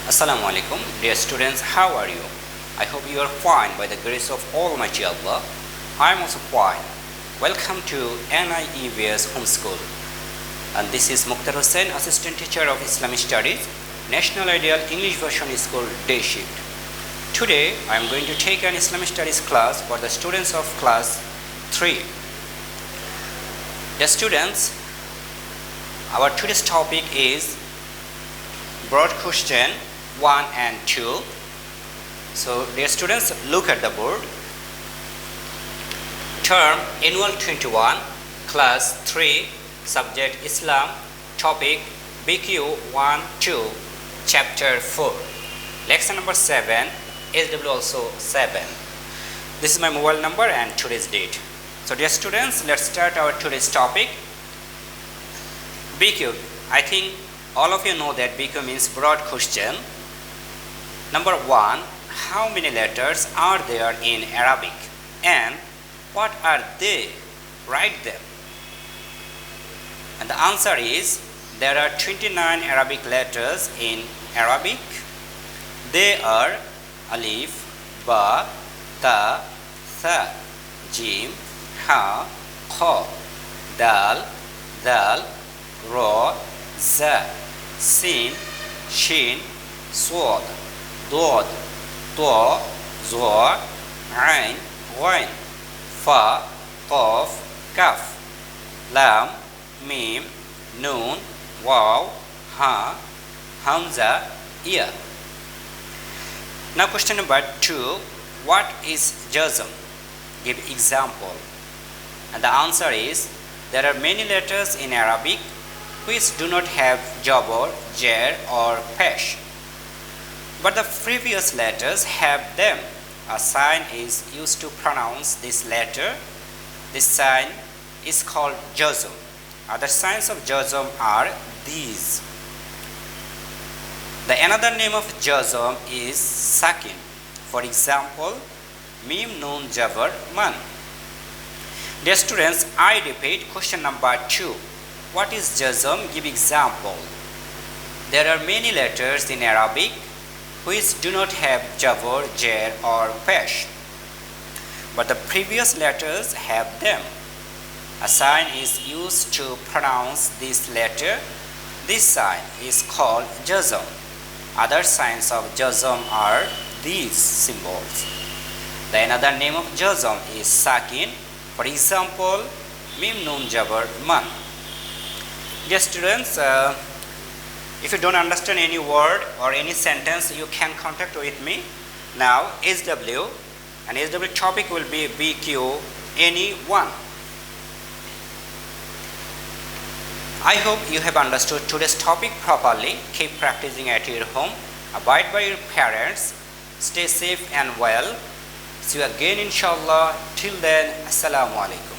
Assalamu alaikum, dear students, how are you? I hope you are fine by the grace of Almighty Allah. I am also fine. Welcome to NIEVS Homeschool. And this is Mokter Hossain, Assistant Teacher of Islamic Studies, National Ideal English Version School Day Shift. Today, I am going to take an Islamic Studies class for the students of class 3. Dear students, our today's topic is broad question 1 and 2. So, dear students, look at the board. Term Annual 21, Class 3, Subject Islam, Topic BQ 1 2, Chapter 4. Lesson number 7, SW also 7. This is my mobile number and today's date. So, dear students, let's start our today's topic. BQ. I think all of you know that BQ means broad question. Number 1. How many letters are there in Arabic? And what are they? Write them. And the answer is there are 29 Arabic letters in Arabic. They are Alif, Ba, Ta, Tha, Jim, Ha, Kha, Dal, Dal, Ra, Za, Sin, Shin, Swad, Dod, To, Zwa, Ain, Ghain, Fa, Qaf, Kaf, Lam, Mim, Nun, Waw, Ha, Hamza, Ya. Now question number 2. What is jazm? Give example. And the answer is there are many letters in Arabic which do not have jabr, jar or pesh, but the previous letters have them. A sign is used to pronounce this letter. This sign is called jazm. Other signs of jazm are these. The another name of jazm is sakin. For example, mim nun jabr man. Dear students, I repeat question number 2. What is jazm? Give example. There are many letters in Arabic which do not have jabr, jar or pesh, but the previous letters have them. A sign is used to pronounce this letter. This sign is called jazm. Other signs of jazm are these symbols. The another name of jazm is sakin. For example, mim nun jabr man. Dear students, if you don't understand any word or any sentence, you can contact with me. Now SW, and SW topic will be BQ any one. I hope you have understood today's topic properly. Keep practicing at your home. Abide by your parents. Stay safe and well. See you again inshallah. Till then, Assalamu alaikum.